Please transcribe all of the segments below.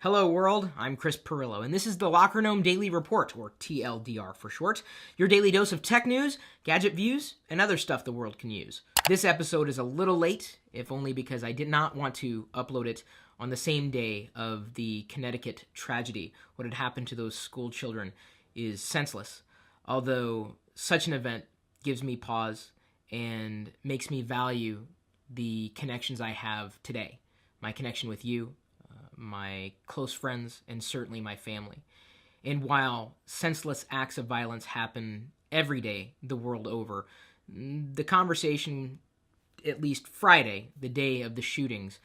Hello world, I'm Chris Perillo, and this is the Locker Gnome Daily Report, or TLDR for short, your daily dose of tech news, gadget views, and other stuff the world can use. This episode is a little late, if only because I did not want to upload it on the same day of the Connecticut tragedy. What had happened to those school children is senseless, although such an event gives me pause and makes me value the connections I have today. My connection with you, my close friends, and certainly my family. And while senseless acts of violence happen every day the world over, the conversation, at least Friday, the day of the shootings,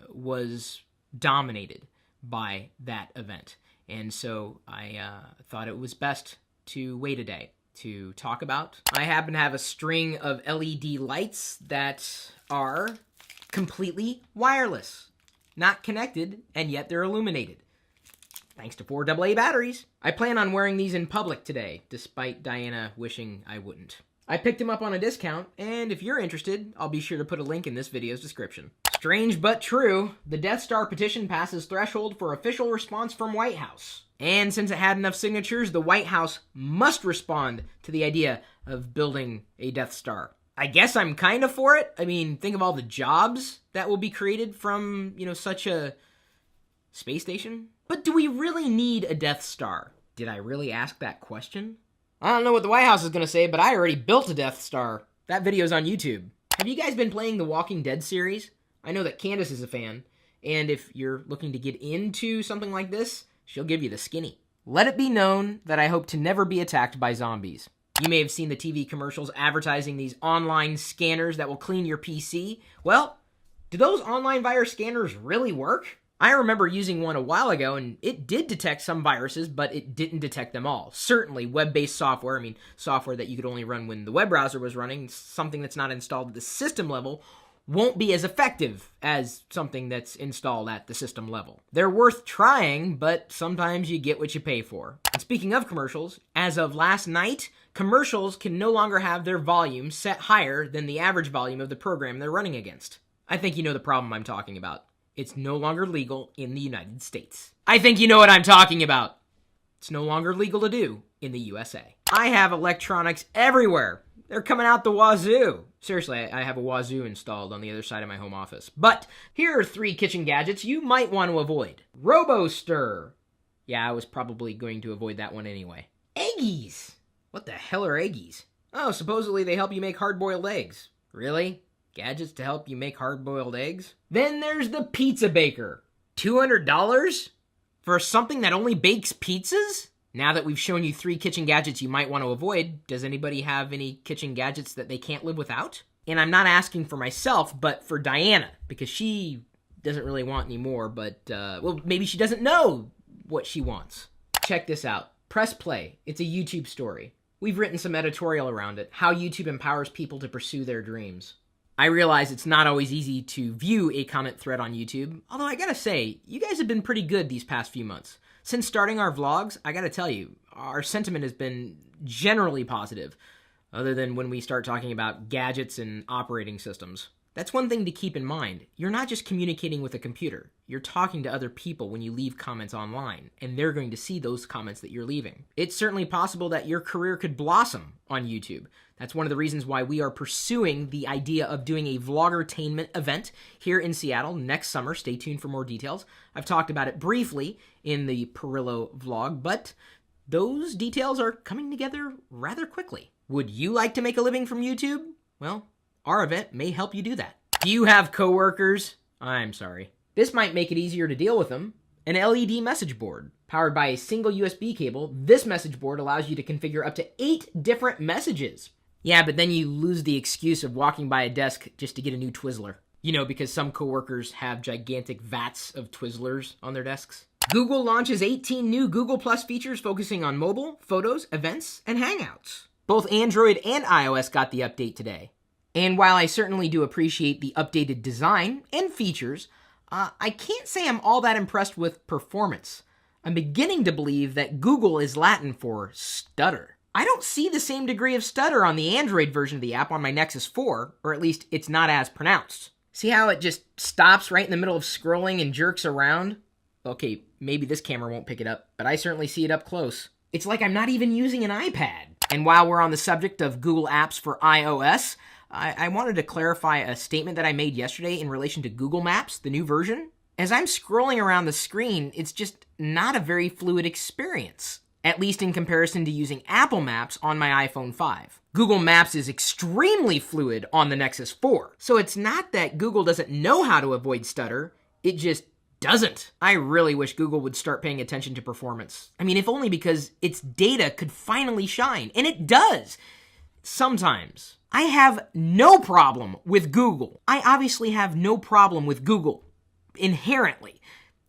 was dominated by that event. And so I thought it was best to wait a day to talk about. I happen to have a string of LED lights that are completely wireless. Not connected, and yet they're illuminated. Thanks to 4 AA batteries. I plan on wearing these in public today, despite Diana wishing I wouldn't. I picked them up on a discount, and if you're interested, I'll be sure to put a link in this video's description. Strange but true, the Death Star petition passes threshold for official response from White House. And since it had enough signatures, the White House must respond to the idea of building a Death Star. I guess I'm kind of for it. I mean, think of all the jobs that will be created from, such a space station. But do we really need a Death Star? Did I really ask that question? I don't know what the White House is going to say, but I already built a Death Star. That video's on YouTube. Have you guys been playing the Walking Dead series? I know that Candace is a fan, and if you're looking to get into something like this, she'll give you the skinny. Let it be known that I hope to never be attacked by zombies. You may have seen the TV commercials advertising these online scanners that will clean your PC. Well, do those online virus scanners really work? I remember using one a while ago, and it did detect some viruses, but it didn't detect them all. Certainly, web-based software, software that you could only run when the web browser was running, something that's not installed at the system level, won't be as effective as something that's installed at the system level. They're worth trying, but sometimes you get what you pay for. And speaking of commercials, as of last night, commercials can no longer have their volume set higher than the average volume of the program they're running against. I think you know the problem I'm talking about. It's no longer legal in the United States. I think you know what I'm talking about. It's no longer legal to do in the USA. I have electronics everywhere. They're coming out the wazoo. Seriously, I have a wazoo installed on the other side of my home office. But here are 3 kitchen gadgets you might want to avoid. RoboStir. Yeah, I was probably going to avoid that one anyway. Eggies. What the hell are eggies? Oh, supposedly they help you make hard-boiled eggs. Really? Gadgets to help you make hard-boiled eggs? Then there's the Pizza Baker. $200? For something that only bakes pizzas? Now that we've shown you 3 kitchen gadgets you might want to avoid, does anybody have any kitchen gadgets that they can't live without? And I'm not asking for myself, but for Diana, because she doesn't really want any more, but, maybe she doesn't know what she wants. Check this out. Press play. It's a YouTube story. We've written some editorial around it, how YouTube empowers people to pursue their dreams. I realize it's not always easy to view a comment thread on YouTube, although I gotta say, you guys have been pretty good these past few months. Since starting our vlogs, I gotta tell you, our sentiment has been generally positive, other than when we start talking about gadgets and operating systems. That's one thing to keep in mind. You're not just communicating with a computer. You're talking to other people when you leave comments online, and they're going to see those comments that you're leaving. It's certainly possible that your career could blossom on YouTube. That's one of the reasons why we are pursuing the idea of doing a vloggertainment event here in Seattle next summer. Stay tuned for more details. I've talked about it briefly in the Perillo vlog, but those details are coming together rather quickly. Would you like to make a living from YouTube? Well, our event may help you do that. Do you have coworkers? I'm sorry. This might make it easier to deal with them. An LED message board. Powered by a single USB cable, this message board allows you to configure up to 8 different messages. Yeah, but then you lose the excuse of walking by a desk just to get a new Twizzler. Because some coworkers have gigantic vats of Twizzlers on their desks. Google launches 18 new Google Plus features focusing on mobile, photos, events, and Hangouts. Both Android and iOS got the update today. And while I certainly do appreciate the updated design and features, I can't say I'm all that impressed with performance. I'm beginning to believe that Google is Latin for stutter. I don't see the same degree of stutter on the Android version of the app on my Nexus 4, or at least it's not as pronounced. See how it just stops right in the middle of scrolling and jerks around? Okay, maybe this camera won't pick it up, but I certainly see it up close. It's like I'm not even using an iPad. And while we're on the subject of Google Apps for iOS, I wanted to clarify a statement that I made yesterday in relation to Google Maps, the new version. As I'm scrolling around the screen, it's just not a very fluid experience, at least in comparison to using Apple Maps on my iPhone 5. Google Maps is extremely fluid on the Nexus 4. So it's not that Google doesn't know how to avoid stutter, it just doesn't. I really wish Google would start paying attention to performance. I mean, if only because its data could finally shine, and it does. Sometimes. I have no problem with Google. I obviously have no problem with Google, inherently.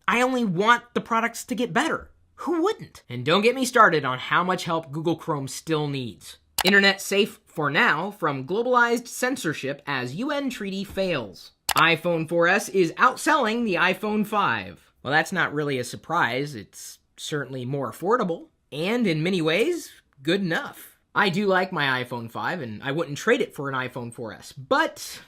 I only want the products to get better. Who wouldn't? And don't get me started on how much help Google Chrome still needs. Internet safe for now from globalized censorship as UN treaty fails. iPhone 4S is outselling the iPhone 5. Well, that's not really a surprise. It's certainly more affordable, and in many ways, good enough. I do like my iPhone 5, and I wouldn't trade it for an iPhone 4S, but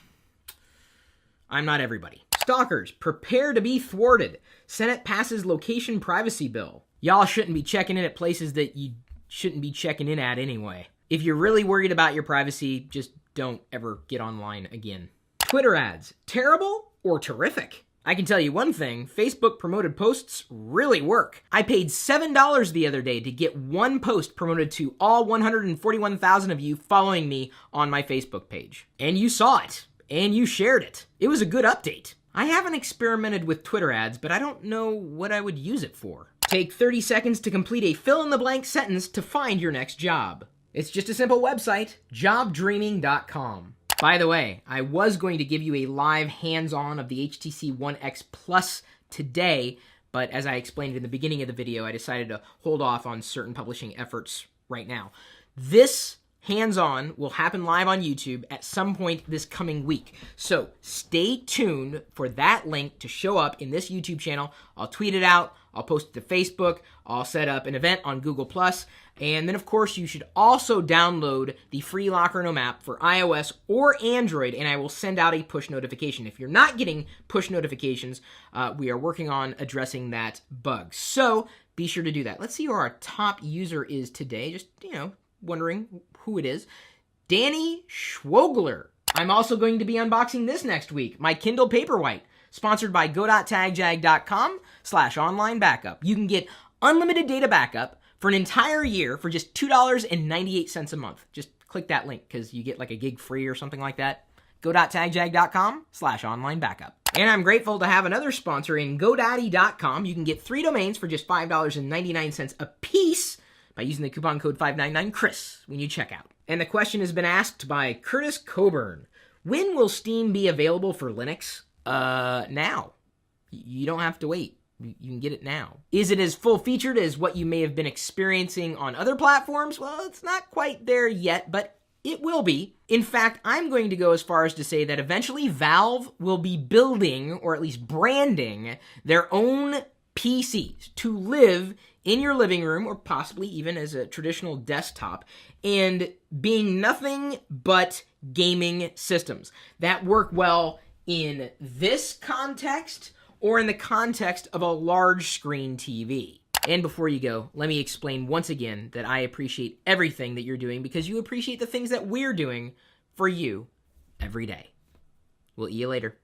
I'm not everybody. Stalkers, prepare to be thwarted. Senate passes location privacy bill. Y'all shouldn't be checking in at places that you shouldn't be checking in at anyway. If you're really worried about your privacy, just don't ever get online again. Twitter ads, terrible or terrific? I can tell you one thing, Facebook promoted posts really work. I paid $7 the other day to get one post promoted to all 141,000 of you following me on my Facebook page. And you saw it, and you shared it. It was a good update. I haven't experimented with Twitter ads, but I don't know what I would use it for. Take 30 seconds to complete a fill-in-the-blank sentence to find your next job. It's just a simple website, jobdreaming.com. By the way, I was going to give you a live hands-on of the HTC One X Plus today, but as I explained in the beginning of the video, I decided to hold off on certain publishing efforts right now. This hands-on will happen live on YouTube at some point this coming week. So stay tuned for that link to show up in this YouTube channel. I'll tweet it out, I'll post it to Facebook, I'll set up an event on Google+, and then of course you should also download the free Locker Gnome app for iOS or Android, and I will send out a push notification. If you're not getting push notifications, we are working on addressing that bug. So be sure to do that. Let's see who our top user is today, just, wondering who it is. Danny Schwogler. I'm also going to be unboxing this next week, my Kindle Paperwhite, sponsored by go.tagjag.com/online backup. You can get unlimited data backup for an entire year for just $2.98 a month. Just click that link because you get like a gig free or something like that. go.tagjag.com/online backup. And I'm grateful to have another sponsor in GoDaddy.com. You can get 3 domains for just $5.99 a piece by using the coupon code 599CHRIS when you check out. And the question has been asked by Curtis Coburn. When will Steam be available for Linux? Now. You don't have to wait. You can get it now. Is it as full-featured as what you may have been experiencing on other platforms? Well, it's not quite there yet, but it will be. In fact, I'm going to go as far as to say that eventually Valve will be building, or at least branding, their own PCs to live in your living room, or possibly even as a traditional desktop, and being nothing but gaming systems that work well in this context or in the context of a large screen TV. And before you go, let me explain once again that I appreciate everything that you're doing because you appreciate the things that we're doing for you every day. We'll see you later.